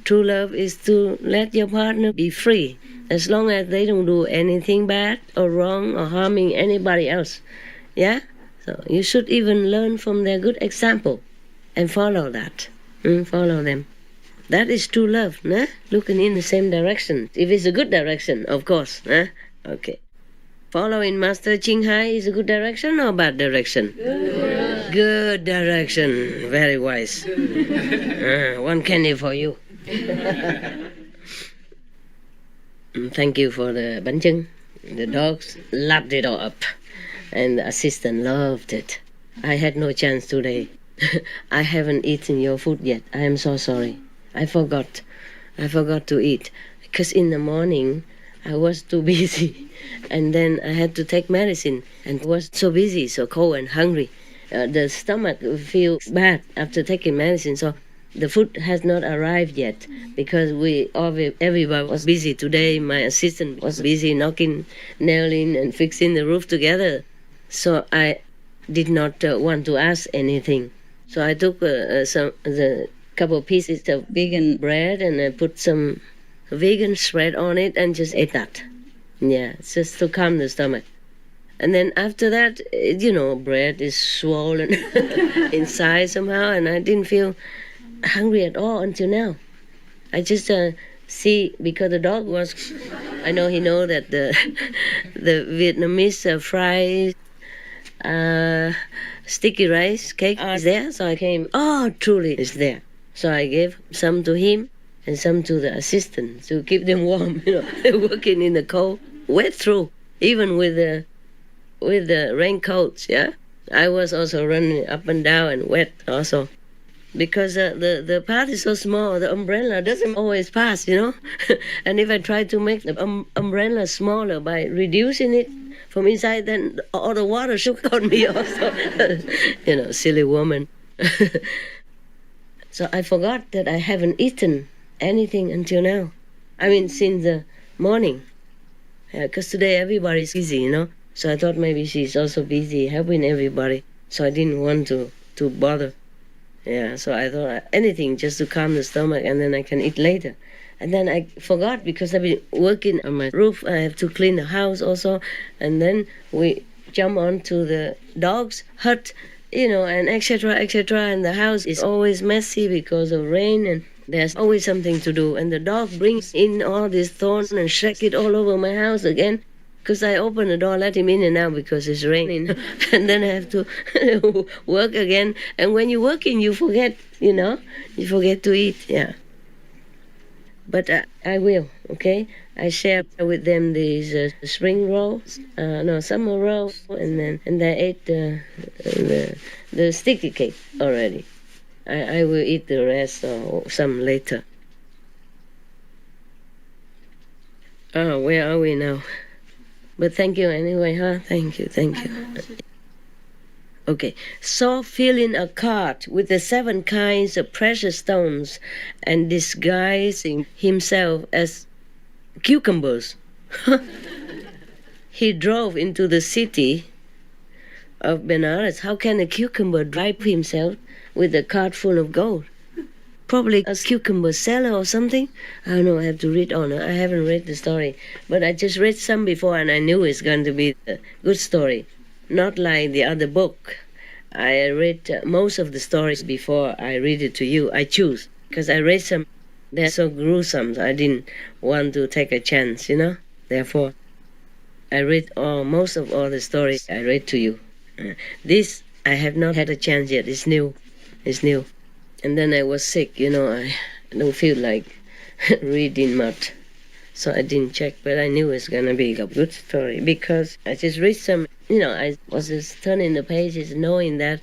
True love is to let your partner be free, as long as they don't do anything bad or wrong or harming anybody else. Yeah? So you should even learn from their good example and follow that. Follow them. That is true love, nah? Looking in the same direction. If it's a good direction, of course. Nah? Okay. Following Master Ching is a good direction or bad direction? Good direction. Very wise. One candy for you. Thank you for the bánh chưng. The dogs lapped it all up, and the assistant loved it. I had no chance today. I haven't eaten your food yet. I am so sorry. I forgot to eat, because in the morning I was too busy, and then I had to take medicine, and was so busy, so cold and hungry. The stomach feels bad after taking medicine, so the food has not arrived yet, because everybody was busy today. My assistant was busy nailing and fixing the roof together. So I did not want to ask anything. So I took the couple of pieces of vegan bread, and I put some vegan spread on it and just ate that. Yeah, just to calm the stomach. And then after that, bread is swollen inside somehow, and I didn't feel hungry at all until now. I just see, because the dog was, I know he know that the Vietnamese fried sticky rice cake is there, so I came, truly it's there. So I gave some to him and some to the assistant to keep them warm, working in the cold, wet through, even with the raincoats, yeah. I was also running up and down and wet also. Because the path is so small, the umbrella doesn't always pass, And if I try to make the umbrella smaller by reducing it from inside, then all the water shook on me also. Silly woman. So I forgot that I haven't eaten anything until now. I mean, since the morning. Because today everybody's busy, So I thought maybe she's also busy helping everybody. So I didn't want to bother. Yeah, so I thought anything just to calm the stomach, and then I can eat later. And then I forgot, because I've been working on my roof. I have to clean the house also. And then we jump onto the dog's hut, and etc., etc. And the house is always messy because of rain, and there's always something to do. And the dog brings in all these thorns and shake it all over my house again. Because I open the door, let him in and out because it's raining. And then I have to work again. And when you're working, you forget, You forget to eat, yeah. But I will, okay? I share with them these spring rolls, summer rolls, and I ate the sticky cake already. I will eat the rest or some later. Where are we now? But thank you anyway, huh? Thank you. Okay. Saw filling a cart with the 7 kinds of precious stones and disguising himself as cucumbers. He drove into the city of Benares. How can a cucumber drive himself with a cart full of gold? Probably a cucumber seller or something. I don't know, I have to read on. I haven't read the story. But I just read some before, and I knew it's going to be a good story. Not like the other book. I read most of the stories before I read it to you. I choose, because I read some. They're so gruesome, so I didn't want to take a chance, Therefore, I read most of all the stories I read to you. This, I have not had a chance yet. It's new. And then I was sick, I don't feel like reading much. So I didn't check, but I knew it's going to be a good story, because I just read some, I was just turning the pages knowing that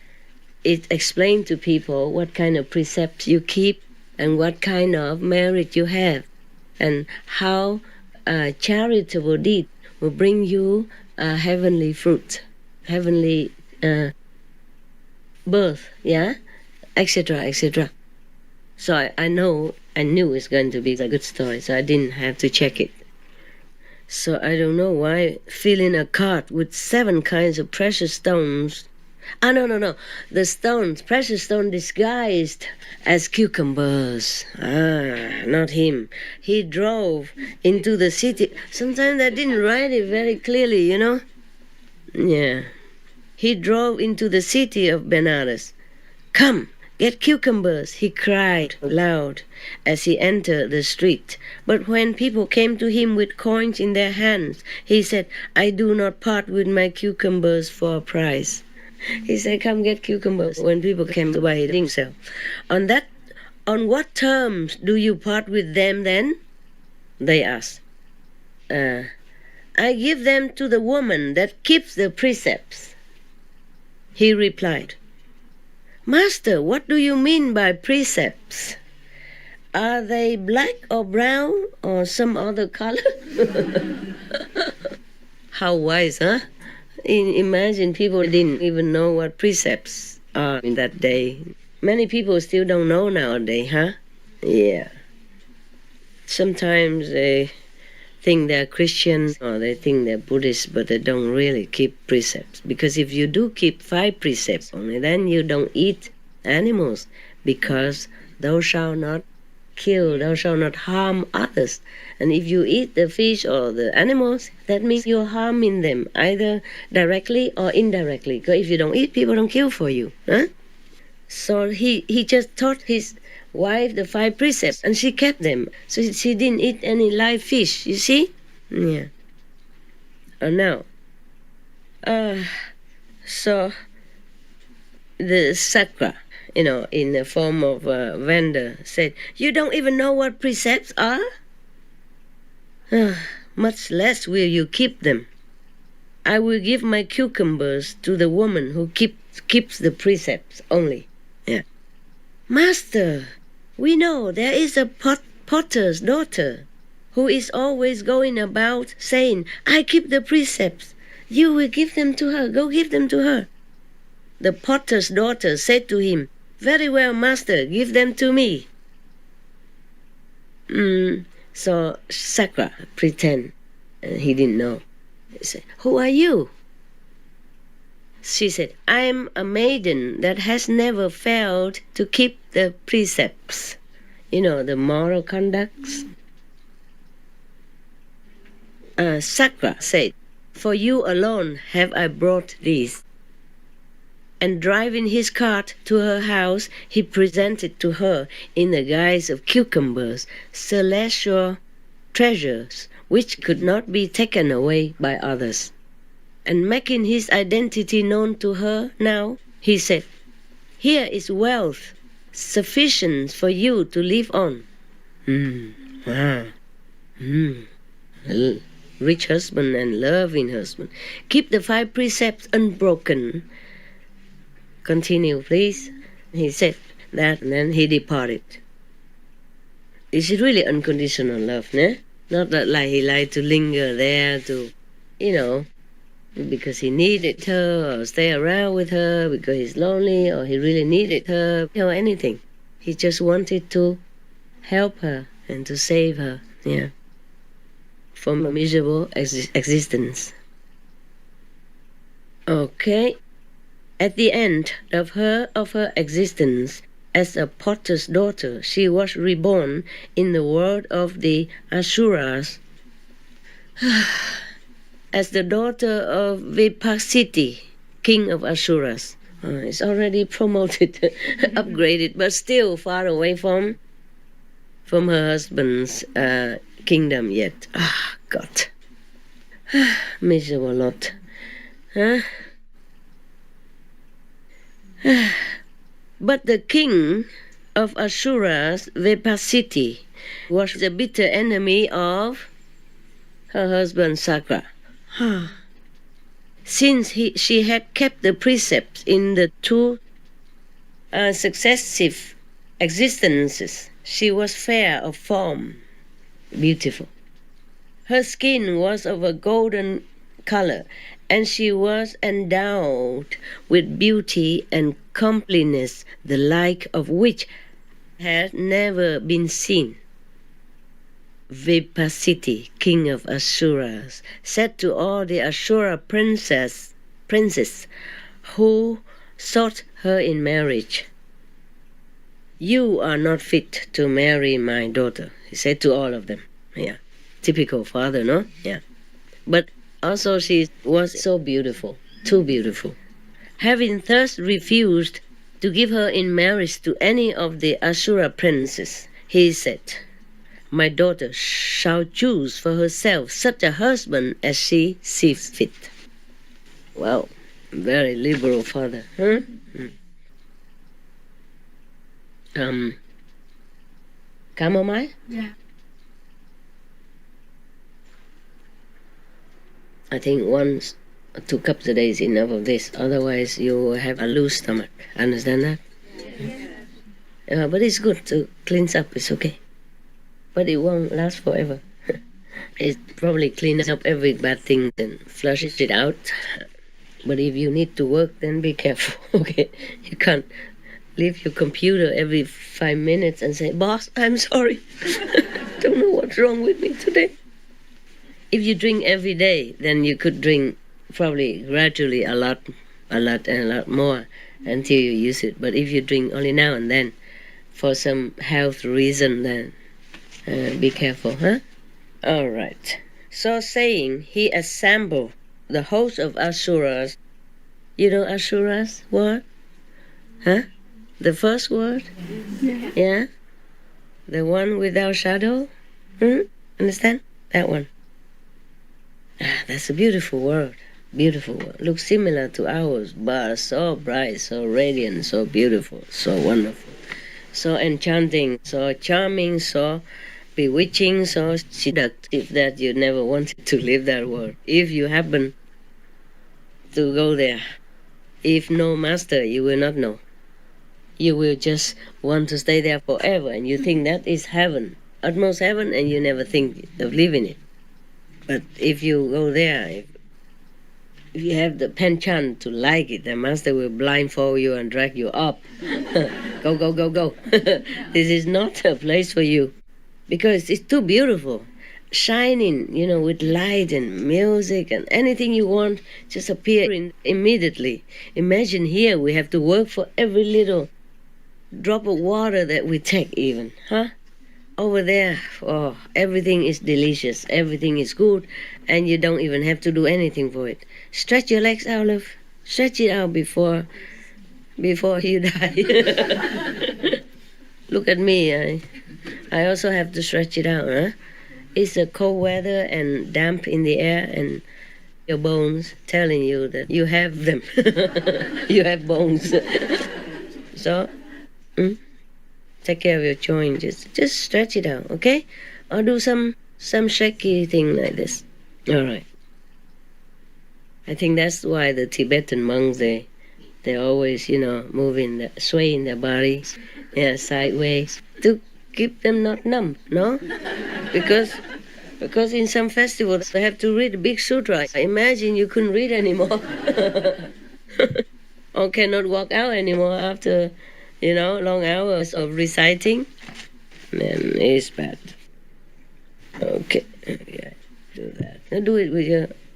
it explained to people what kind of precepts you keep and what kind of merit you have, and how a charitable deed will bring you a heavenly fruit, heavenly birth, yeah? Etc., etc. So I knew it's going to be a good story, so I didn't have to check it. So I don't know why filling a cart with 7 kinds of precious stones No. The stones, precious stone disguised as cucumbers. Not him. He drove into the city. Sometimes I didn't write it very clearly, you know? Yeah. He drove into the city of Benares. Come, get cucumbers, he cried loud as he entered the street. But when people came to him with coins in their hands, he said, I do not part with my cucumbers for a price. He said, come get cucumbers when people came to buy themselves. On what terms do you part with them then? They asked. I give them to the woman that keeps the precepts. He replied, Master, what do you mean by precepts? Are they black or brown or some other color? How wise, huh? Imagine people didn't even know what precepts are in that day. Many people still don't know nowadays, huh? Yeah. Sometimes they think they're Christians or they think they're Buddhist, but they don't really keep precepts. Because if you do keep 5 precepts only, then you don't eat animals, because thou shalt not kill, thou shalt not harm others. And if you eat the fish or the animals, that means you're harming them, either directly or indirectly. Because if you don't eat, people don't kill for you. Huh? So he just taught his wife the 5 precepts, and she kept them. So she didn't eat any live fish, you see? Yeah. Now, so the Sakra, in the form of a vendor, said, you don't even know what precepts are? Much less will you keep them. I will give my cucumbers to the woman who keeps the precepts only. Yeah. Master, we know there is a potter's daughter who is always going about saying, I keep the precepts. You will give them to her. Go give them to her. The potter's daughter said to him, very well, master, give them to me. So Sakra pretend he didn't know. He said, who are you? She said, I am a maiden that has never failed to keep the precepts. The moral conducts. Sakra said, for you alone have I brought these. And driving his cart to her house, he presented to her, in the guise of cucumbers, celestial treasures which could not be taken away by others. And making his identity known to her now, he said, here is wealth sufficient for you to live on. Rich husband and loving husband. Keep the 5 precepts unbroken. Continue, please. He said that, and then he departed. It's really unconditional love, né? Not that like he liked to linger there to, because he needed her, or stay around with her because he's lonely, or he really needed her, anything. He just wanted to help her and to save her, from a miserable existence. Okay. At the end of her existence as a potter's daughter, she was reborn in the world of the Asuras as the daughter of Vipasiti, king of Asuras. It's already promoted, upgraded, but still far away from her husband's kingdom yet. God. Miserable lot. Huh? But the king of Asuras, Vipasiti, was the bitter enemy of her husband Sakra. Since she had kept the precepts in the 2 successive existences, she was fair of form, beautiful. Her skin was of a golden color, and she was endowed with beauty and comeliness, the like of which had never been seen. Vipasiti, king of Asuras, said to all the Asura princes who sought her in marriage. You are not fit to marry my daughter, he said to all of them. Yeah, typical father, no? Yeah. But also she was so beautiful, too beautiful. Having thus refused to give her in marriage to any of the Asura princes, he said, my daughter shall choose for herself such a husband as she sees fit. Wow, very liberal father, huh? Chamomile? Yeah. I think 1 or 2 cups a day is enough of this. Otherwise, you will have a loose stomach. Understand that? Yeah. But it's good to cleanse up. It's okay. But it won't last forever. It probably cleans up every bad thing and flushes it out. But if you need to work, then be careful. Okay? You can't leave your computer every 5 minutes and say, boss, I'm sorry. Don't know what's wrong with me today. If you drink every day, then you could drink probably gradually a lot more until you use it. But if you drink only now and then for some health reason, then be careful, huh? All right. So saying, he assembled the host of Asuras. You know Asuras word? Huh? The first word? Yeah. Yeah? The one without shadow? Understand? That one. That's a beautiful word. Beautiful word. Looks similar to ours, but so bright, so radiant, so beautiful, so wonderful, so enchanting, so charming, so bewitching, so seductive that you never wanted to leave that world. If you happen to go there, if no master, you will not know. You will just want to stay there forever, and you think that is heaven, utmost heaven, and you never think of leaving it. But if you go there, if you have the penchant to like it, the master will blindfold you and drag you up. Go, go, go, go. This is not a place for you because it's too beautiful. Shining, with light and music and anything you want just appear immediately. Imagine here we have to work for every little drop of water that we take even, huh? Over there, everything is delicious, everything is good, and you don't even have to do anything for it. Stretch your legs out, love. Stretch it out before you die. Look at me, I also have to stretch it out, huh? It's a cold weather and damp in the air, and your bones telling you that you have them. You have bones. So, take care of your joint. Just stretch it out, okay? Or do some shaky thing like this. All right. I think that's why the Tibetan monks they always swaying their bodies, sideways to keep them not numb, no? Because in some festivals they have to read a big sutra. Imagine you couldn't read anymore, or cannot walk out anymore after long hours of reciting. Then it's bad. Okay, yeah, do that. Now do it with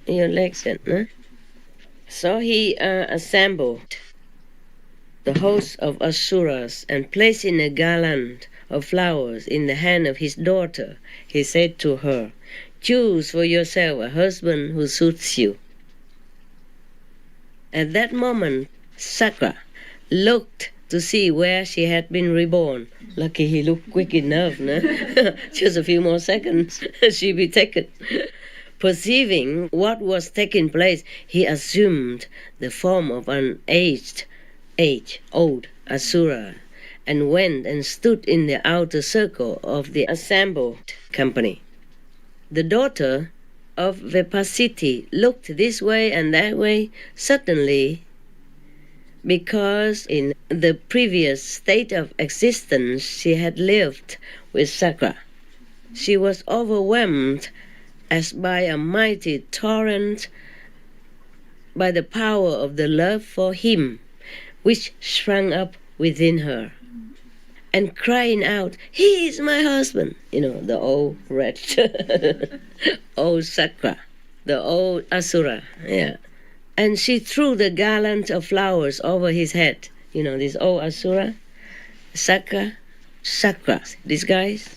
your legs then, huh? So he assembled the host of Asuras and placing a garland of flowers in the hand of his daughter, he said to her, choose for yourself a husband who suits you. At that moment, Sakra looked to see where she had been reborn. Lucky he looked quick enough, no? Just a few more seconds, she'd be taken. Perceiving what was taking place, he assumed the form of an old Asura, and went and stood in the outer circle of the assembled company. The daughter of Vipasiti looked this way and that way, suddenly, because in the previous state of existence she had lived with Sakra. She was overwhelmed as by a mighty torrent by the power of the love for him, which sprang up within her, and crying out, he is my husband, the old wretch, old Sakra, the old Asura, And she threw the garland of flowers over his head. You know, this old Asura, Sakra, these guys.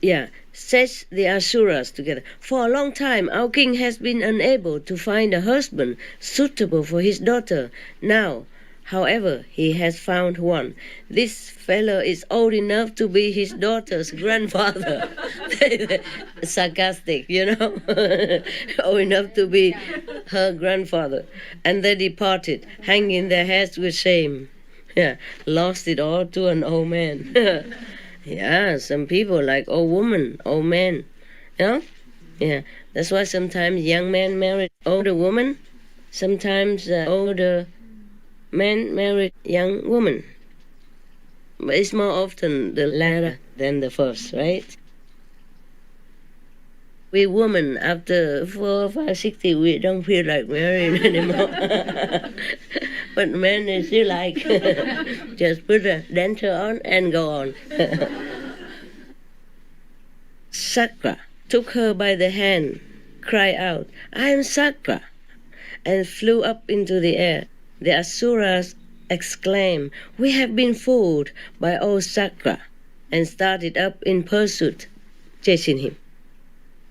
Yeah, says the Asuras together. For a long time, our king has been unable to find a husband suitable for his daughter. Now, however, he has found one. This fellow is old enough to be his daughter's grandfather. Sarcastic, you know. Old enough to be her grandfather. And they departed, hanging their heads with shame. Yeah, lost it all to an old man. Yeah, some people like old woman, old man. You know? Yeah, that's why sometimes young men marry older women. Sometimes older men marry young women. But it's more often the latter than the first, right? We women, after 4, 5, 60, we don't feel like marrying anymore. But men, they still like. Just put a denture on and go on. Sakra took her by the hand, cried out, "I am Sakra," and flew up into the air. The Asuras exclaimed, "We have been fooled by old Sakra," and started up in pursuit, chasing him.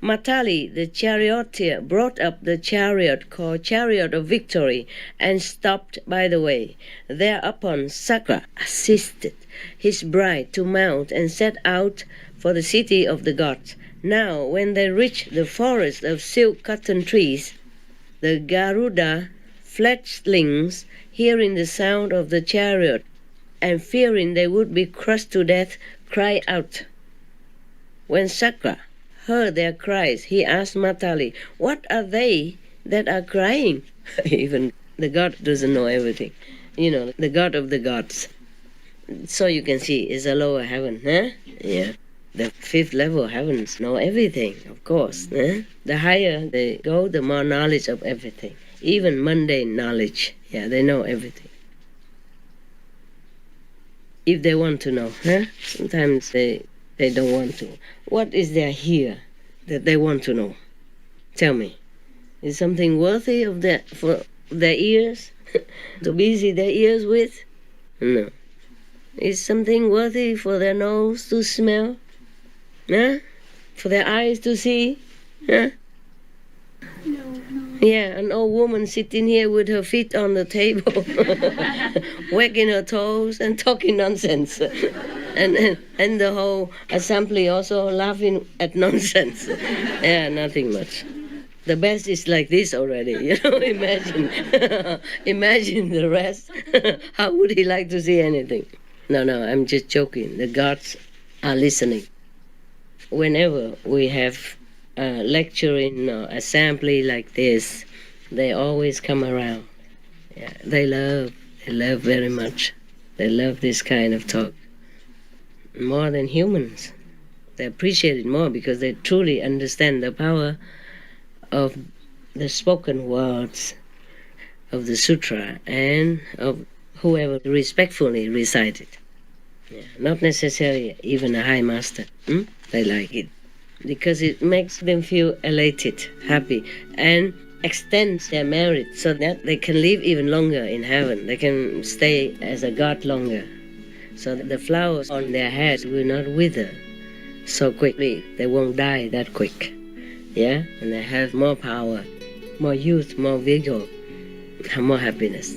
Matali, the charioteer, brought up the chariot called Chariot of Victory and stopped by the way. Thereupon Sakra assisted his bride to mount and set out for the city of the gods. Now, when they reached the forest of silk cotton trees, the Garuda fledglings, hearing the sound of the chariot and fearing they would be crushed to death, cried out. When Sakra heard their cries, he asked Matali, "What are they that are crying?" Even the god doesn't know everything. You know, the god of the gods. So you can see, it's a lower heaven, huh? Yeah. The 5th level heavens know everything, of course. Huh? The higher they go, the more knowledge of everything. Even mundane knowledge. Yeah, they know everything. If they want to know, huh? Sometimes they don't want to. What is there here that they want to know? Tell me. Is something worthy of for their ears? To busy their ears with? No. Is something worthy for their nose to smell? Huh? For their eyes to see? Huh? No. Yeah, an old woman sitting here with her feet on the table, wagging her toes and talking nonsense. And the whole assembly also laughing at nonsense. Yeah, nothing much. The best is like this already, you know, imagine. Imagine the rest. How would he like to see anything? No, I'm just joking. The gods are listening. Whenever we have a lecturing or assembly like this, they always come around. Yeah, they love very much. They love this kind of talk. More than humans. They appreciate it more because they truly understand the power of the spoken words of the sutra and of whoever respectfully recite it. Yeah, not necessarily even a high master. They like it because it makes them feel elated, happy, and extends their merit so that they can live even longer in heaven. They can stay as a god longer. So that the flowers on their heads will not wither so quickly. They won't die that quick. Yeah? And they have more power, more youth, more vigor, more happiness.